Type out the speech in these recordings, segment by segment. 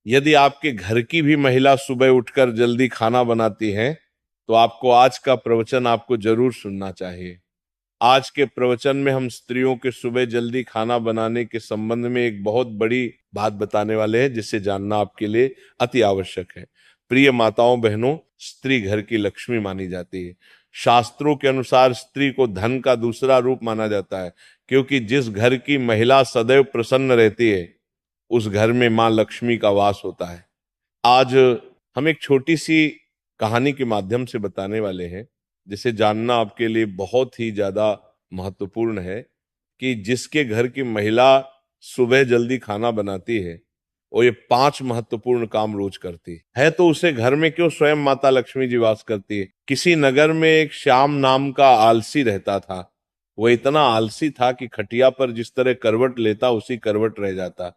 यदि आपके घर की भी महिला सुबह उठकर जल्दी खाना बनाती हैं, तो आपको आज का प्रवचन आपको जरूर सुनना चाहिए। आज के प्रवचन में हम स्त्रियों के सुबह जल्दी खाना बनाने के संबंध में एक बहुत बड़ी बात बताने वाले हैं, जिसे जानना आपके लिए अति आवश्यक है। प्रिय माताओं बहनों, स्त्री घर की लक्ष्मी मानी जाती है। शास्त्रों के अनुसार स्त्री को धन का दूसरा रूप माना जाता है, क्योंकि जिस घर की महिला सदैव प्रसन्न रहती है, उस घर में मां लक्ष्मी का वास होता है। आज हम एक छोटी सी कहानी के माध्यम से बताने वाले हैं, जिसे जानना आपके लिए बहुत ही ज्यादा महत्वपूर्ण है कि जिसके घर की महिला सुबह जल्दी खाना बनाती है, वो ये 5 महत्वपूर्ण काम रोज करती है तो उसे घर में क्यों स्वयं माता लक्ष्मी जी वास करती है। किसी नगर में एक श्याम नाम का आलसी रहता था। वो इतना आलसी था कि खटिया पर जिस तरह करवट लेता उसी करवट रह जाता।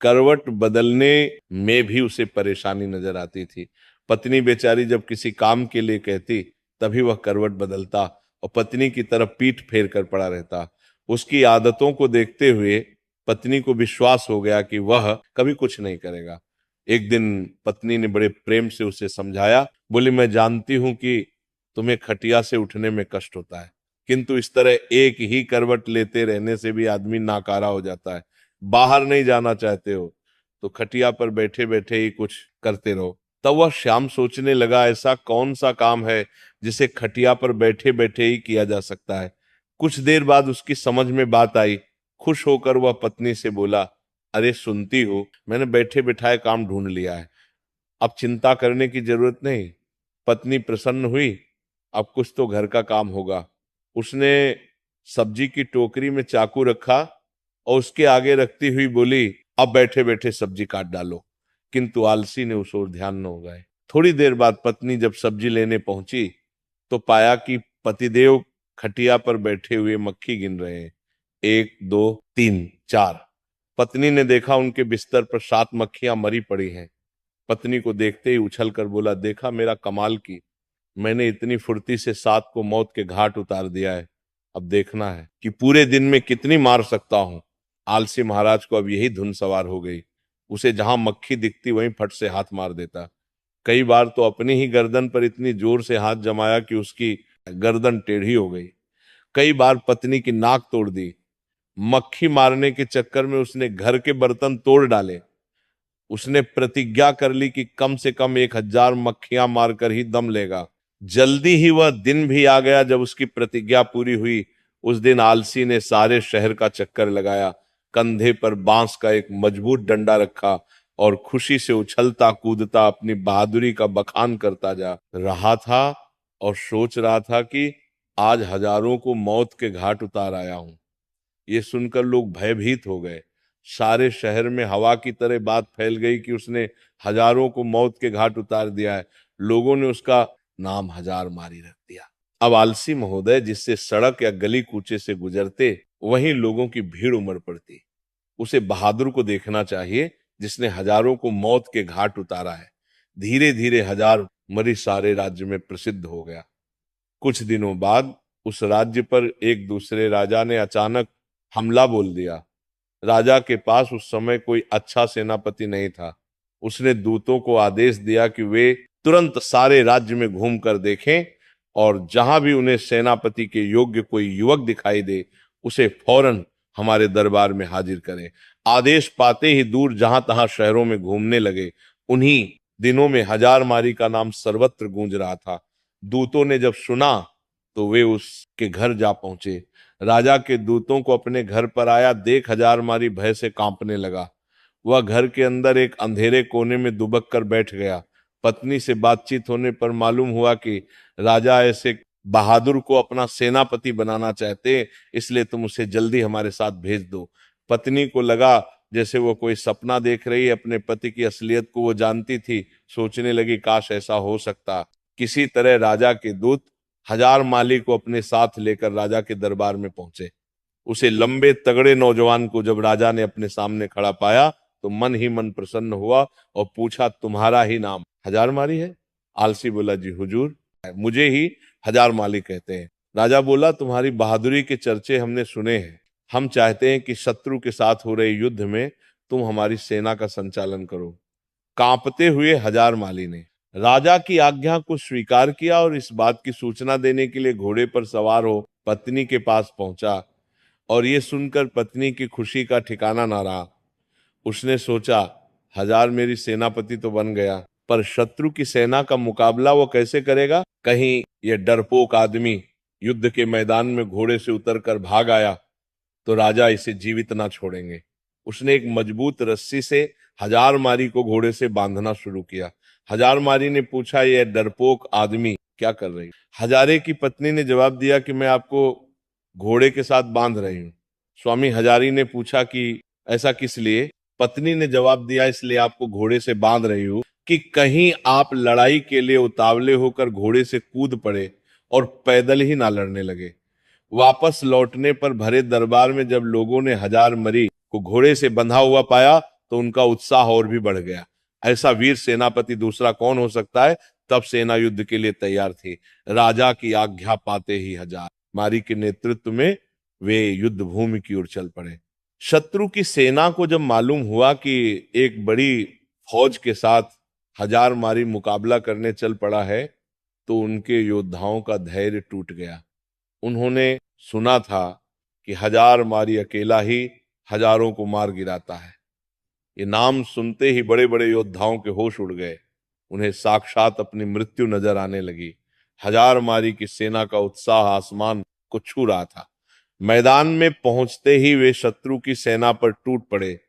करवट बदलने में भी उसे परेशानी नजर आती थी। पत्नी बेचारी जब किसी काम के लिए कहती, तभी वह करवट बदलता और पत्नी की तरफ पीठ फेर कर पड़ा रहता। उसकी आदतों को देखते हुए पत्नी को विश्वास हो गया कि वह कभी कुछ नहीं करेगा। एक दिन पत्नी ने बड़े प्रेम से उसे समझाया। बोली, मैं जानती हूं कि तुम्हें खटिया से उठने में कष्ट होता है, किंतु इस तरह एक ही करवट लेते रहने से भी आदमी नाकारा हो जाता है। बाहर नहीं जाना चाहते हो तो खटिया पर बैठे बैठे ही कुछ करते रहो। तब वह श्याम सोचने लगा, ऐसा कौन सा काम है जिसे खटिया पर बैठे बैठे ही किया जा सकता है। कुछ देर बाद उसकी समझ में बात आई। खुश होकर वह पत्नी से बोला, अरे सुनती हो, मैंने बैठे बिठाए काम ढूंढ लिया है, अब चिंता करने की जरूरत नहीं। पत्नी प्रसन्न हुई। अब कुछ तो घर का काम होगा। उसने सब्जी की टोकरी में चाकू रखा और उसके आगे रखती हुई बोली, अब बैठे बैठे सब्जी काट डालो। किंतु आलसी ने उस ओर ध्यान न हो गए। थोड़ी देर बाद पत्नी जब सब्जी लेने पहुंची तो पाया कि पतिदेव खटिया पर बैठे हुए मक्खी गिन रहे हैं। 1 2 3 4। पत्नी ने देखा उनके बिस्तर पर 7 मक्खियां मरी पड़ी हैं। पत्नी को देखते ही उछल कर बोला, देखा मेरा कमाल की, मैंने इतनी फुर्ती से 7 को मौत के घाट उतार दिया है। अब देखना है कि पूरे दिन में कितनी मार सकता हूं। आलसी महाराज को अब यही धुन सवार हो गई। उसे जहां मक्खी दिखती वहीं फट से हाथ मार देता। कई बार तो अपनी ही गर्दन पर इतनी जोर से हाथ जमाया कि उसकी गर्दन टेढ़ी हो गई। कई बार पत्नी की नाक तोड़ दी। मक्खी मारने के चक्कर में उसने घर के बर्तन तोड़ डाले। उसने प्रतिज्ञा कर ली कि कम से कम 1000 मक्खियां मारकर ही दम लेगा। जल्दी ही वह दिन भी आ गया जब उसकी प्रतिज्ञा पूरी हुई। उस दिन आलसी ने सारे शहर का चक्कर लगाया, कंधे पर बांस का एक मजबूत डंडा रखा और खुशी से उछलता कूदता अपनी बहादुरी का बखान करता जा रहा था और सोच रहा था कि आज हजारों को मौत के घाट उतार आया हूं। ये सुनकर लोग भयभीत हो गए। सारे शहर में हवा की तरह बात फैल गई कि उसने हजारों को मौत के घाट उतार दिया है। लोगों ने उसका नाम हजार मारी रख दिया। अब आलसी महोदय जिससे सड़क या गली कूचे से गुजरते, वहीं लोगों की भीड़ उमड़ पड़ती। उसे बहादुर को देखना चाहिए जिसने हजारों को मौत के घाट उतारा है। धीरे धीरे हजार मरी सारे राज्य में प्रसिद्ध हो गया। कुछ दिनों बाद उस राज्य पर एक दूसरे राजा ने अचानक हमला बोल दिया। राजा के पास उस समय कोई अच्छा सेनापति नहीं था। उसने दूतों को आदेश दिया कि वे तुरंत सारे राज्य में घूमकर देखें और जहां भी उन्हें सेनापति के योग्य कोई युवक दिखाई दे, उसे फौरन हमारे दरबार में हाजिर करें। आदेश पाते ही दूर जहां तहां शहरों में घूमने लगे। उन्हीं दिनों में हजारमारी का नाम सर्वत्र गूंज रहा था। दूतों ने जब सुना तो वे उसके घर जा पहुंचे। राजा के दूतों को अपने घर पर आया देख हजारमारी भय से कांपने लगा। वह घर के अंदर एक अंधेरे कोने में दुबक कर बैठ गया। पत्नी से बातचीत होने पर मालूम हुआ कि राजा ऐसे बहादुर को अपना सेनापति बनाना चाहते, इसलिए तुम उसे जल्दी हमारे साथ भेज दो। पत्नी को लगा जैसे वो कोई सपना देख रही है। अपने पति की असलियत को वो जानती थी। सोचने लगी, काश ऐसा हो सकता। किसी तरह राजा के दूत हजारमाली को अपने साथ लेकर राजा के दरबार में पहुंचे। उसे लंबे तगड़े नौजवान को जब राजा ने अपने सामने खड़ा पाया तो मन ही मन प्रसन्न हुआ और पूछा, तुम्हारा ही नाम हजारमाली है? आलसी बोला, जी हुजूर, मुझे ही हजारमाली कहते हैं। राजा बोला, तुम्हारी बहादुरी के चर्चे हमने सुने हैं। हम चाहते हैं कि शत्रु के साथ हो रहे युद्ध में तुम हमारी सेना का संचालन करो। कांपते हुए हजार माली ने राजा की आज्ञा को स्वीकार किया और इस बात की सूचना देने के लिए घोड़े पर सवार हो पत्नी के पास पहुंचा। और ये सुनकर पत्नी की खुशी का ठिकाना ना रहा। उसने सोचा, हजार मेरी सेनापति तो बन गया, पर शत्रु की सेना का मुकाबला वो कैसे करेगा? कहीं ये डरपोक आदमी युद्ध के मैदान में घोड़े से उतरकर भाग आया तो राजा इसे जीवित ना छोड़ेंगे। उसने एक मजबूत रस्सी से हजार मारी को घोड़े से बांधना शुरू किया। हजार मारी ने पूछा, यह डरपोक आदमी क्या कर रही? हजारे की पत्नी ने जवाब दिया कि मैं आपको घोड़े के साथ बांध रही हूं। स्वामी हजारी ने पूछा कि ऐसा किस लिए? पत्नी ने जवाब दिया, इसलिए आपको घोड़े से बांध रही हूं कि कहीं आप लड़ाई के लिए उतावले होकर घोड़े से कूद पड़े और पैदल ही ना लड़ने लगे। वापस लौटने पर भरे दरबार में जब लोगों ने हजार मरी को घोड़े से बंधा हुआ पाया तो उनका उत्साह और भी बढ़ गया। ऐसा वीर सेनापति दूसरा कौन हो सकता है? तब सेना युद्ध के लिए तैयार थी। राजा की आज्ञा पाते ही हजार मारी के नेतृत्व में वे युद्ध भूमि की ओर चल पड़े। शत्रु की सेना को जब मालूम हुआ कि एक बड़ी फौज के साथ हजार मारी मुकाबला करने चल पड़ा है तो उनके योद्धाओं का धैर्य टूट गया। उन्होंने सुना था कि हजार मारी अकेला ही हजारों को मार गिराता है। ये नाम सुनते ही बड़े बड़े योद्धाओं के होश उड़ गए। उन्हें साक्षात अपनी मृत्यु नजर आने लगी। हजार मारी की सेना का उत्साह आसमान को छू रहा था। मैदान में पहुंचते ही वे शत्रु की सेना पर टूट पड़े।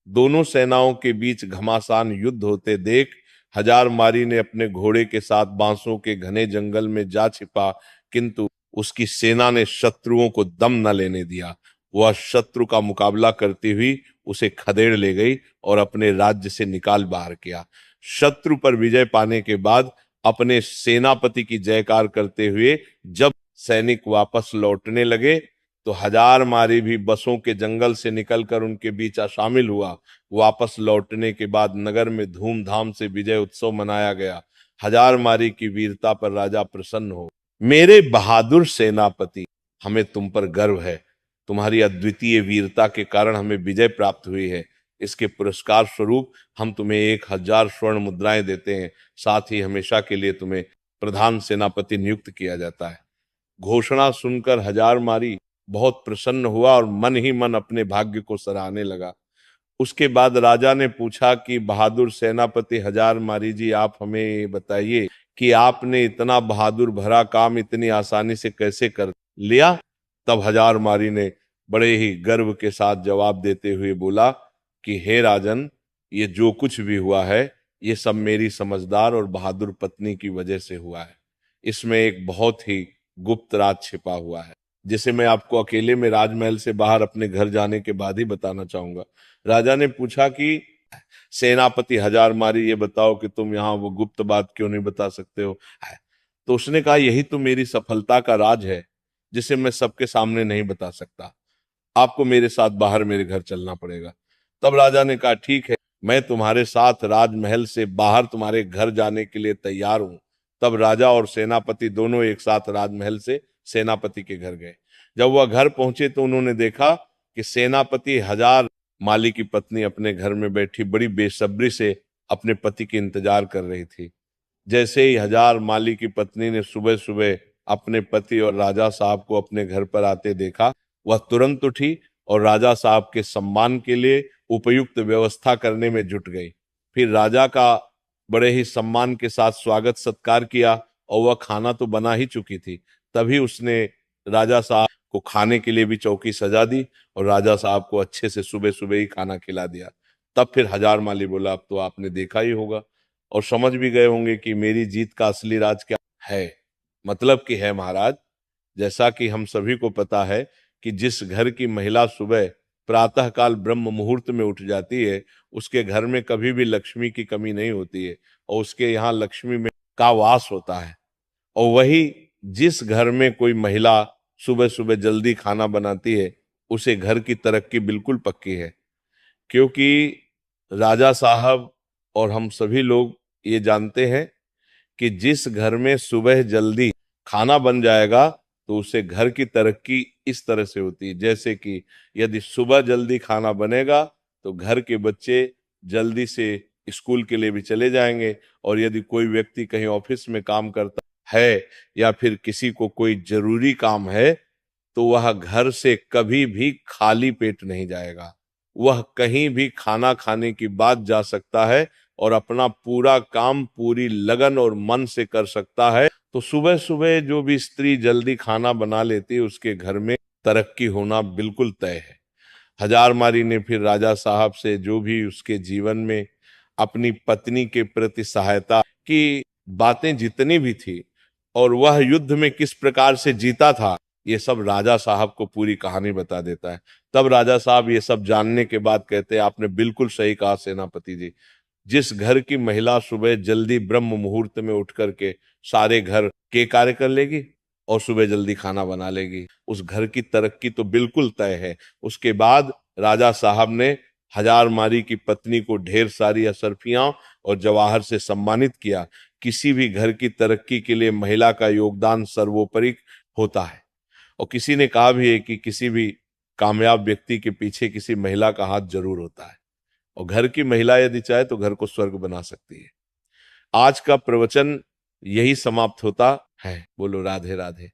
दोनों सेनाओं के बीच घमासान युद्ध होते देख हजार मारी ने अपने घोड़े के साथ बांसों के घने जंगल में जा छिपा, किंतु उसकी सेना ने शत्रुओं को दम न लेने दिया। वह शत्रु का मुकाबला करती हुई उसे खदेड़ ले गई और अपने राज्य से निकाल बाहर किया। शत्रु पर विजय पाने के बाद अपने सेनापति की जयकार करते हुए जब सैनिक वापस लौटने लगे तो हजार मारी भी बसों के जंगल से निकलकर उनके बीच शामिल हुआ। वापस लौटने के बाद नगर में धूमधाम से विजय उत्सव मनाया गया। हजार मारी की वीरता पर राजा प्रसन्न हो। मेरे बहादुर सेनापति, हमें तुम पर गर्व है। तुम्हारी अद्वितीय वीरता के कारण हमें विजय प्राप्त हुई है। इसके पुरस्कार स्वरूप हम तुम्हें 1000 स्वर्ण मुद्राएं देते हैं। साथ ही हमेशा के लिए तुम्हें प्रधान सेनापति नियुक्त किया जाता है। घोषणा सुनकर हजार मारी बहुत प्रसन्न हुआ और मन ही मन अपने भाग्य को सराहने लगा। उसके बाद राजा ने पूछा कि बहादुर सेनापति हजार मारी जी, आप हमें बताइए कि आपने इतना बहादुर भरा काम इतनी आसानी से कैसे कर लिया? तब हजार मारी ने बड़े ही गर्व के साथ जवाब देते हुए बोला कि हे राजन, ये जो कुछ भी हुआ है ये सब मेरी समझदार और बहादुर पत्नी की वजह से हुआ है। इसमें एक बहुत ही गुप्त राज छिपा हुआ है जिसे मैं आपको अकेले में राजमहल से बाहर अपने घर जाने के बाद ही बताना चाहूंगा। राजा ने पूछा कि सेनापति हजार मारी, ये बताओ कि तुम यहाँ वो गुप्त बात क्यों नहीं बता सकते हो? तो उसने कहा, यही तो मेरी सफलता का राज है जिसे मैं सबके सामने नहीं बता सकता। आपको मेरे साथ बाहर मेरे घर चलना पड़ेगा। तब राजा ने कहा, ठीक है, मैं तुम्हारे साथ राजमहल से बाहर तुम्हारे घर जाने के लिए तैयार हूं। तब राजा और सेनापति दोनों एक साथ राजमहल से सेनापति के घर गए। जब वह घर पहुंचे तो उन्होंने देखा कि सेनापति हजार माली की पत्नी अपने घर में बैठी बड़ी बेसब्री से अपने पति के इंतजार कर रही थी। जैसे ही हजार माली की पत्नी ने सुबह सुबह अपने पति और राजा साहब को अपने घर पर आते देखा, वह तुरंत उठी और राजा साहब के सम्मान के लिए उपयुक्त व्यवस्था करने में जुट गई। फिर राजा का बड़े ही सम्मान के साथ स्वागत सत्कार किया और वह खाना तो बना ही चुकी थी। तभी उसने राजा साहब को खाने के लिए भी चौकी सजा दी और राजा साहब को अच्छे से सुबह सुबह ही खाना खिला दिया। तब फिर हजार माली बोला, अब तो आपने देखा ही होगा और समझ भी गए होंगे कि मेरी जीत का असली राज क्या है। मतलब कि है महाराज, जैसा कि हम सभी को पता है कि जिस घर की महिला सुबह प्रातःकाल ब्रह्म मुहूर्त में उठ जाती है उसके घर में कभी भी लक्ष्मी की कमी नहीं होती है और उसके यहाँ लक्ष्मी में का वास होता है। और वही जिस घर में कोई महिला सुबह सुबह जल्दी खाना बनाती है उसे घर की तरक्की बिल्कुल पक्की है। क्योंकि राजा साहब और हम सभी लोग ये जानते हैं कि जिस घर में सुबह जल्दी खाना बन जाएगा तो उसे घर की तरक्की इस तरह से होती है, जैसे कि यदि सुबह जल्दी खाना बनेगा तो घर के बच्चे जल्दी से स्कूल के लिए भी चले जाएंगे। और यदि कोई व्यक्ति कहीं ऑफिस में काम करता है या फिर किसी को कोई जरूरी काम है, तो वह घर से कभी भी खाली पेट नहीं जाएगा। वह कहीं भी खाना खाने की बाद जा सकता है और अपना पूरा काम पूरी लगन और मन से कर सकता है। तो सुबह सुबह जो भी स्त्री जल्दी खाना बना लेती है, उसके घर में तरक्की होना बिल्कुल तय है। हजारमारी ने फिर राजा साहब से जो भी उसके जीवन में अपनी पत्नी के प्रति सहायता की बातें जितनी भी थी और वह युद्ध में किस प्रकार से जीता था, ये सब राजा साहब को पूरी कहानी बता देता है। तब राजा साहब ये सब जानने के बाद कहते हैं, आपने बिल्कुल सही कहा सेनापति जी। जिस घर की महिला सुबह जल्दी ब्रह्म मुहूर्त में उठ करके सारे घर के कार्य कर लेगी और सुबह जल्दी खाना बना लेगी, उस घर की तरक्की तो बिल्कुल तय है। उसके बाद राजा साहब ने हजारमारी की पत्नी को ढेर सारी असरफियां और जवाहर से सम्मानित किया। किसी भी घर की तरक्की के लिए महिला का योगदान सर्वोपरि होता है। और किसी ने कहा भी है कि किसी भी कामयाब व्यक्ति के पीछे किसी महिला का हाथ जरूर होता है, और घर की महिला यदि चाहे तो घर को स्वर्ग बना सकती है। आज का प्रवचन यही समाप्त होता है। बोलो राधे राधे।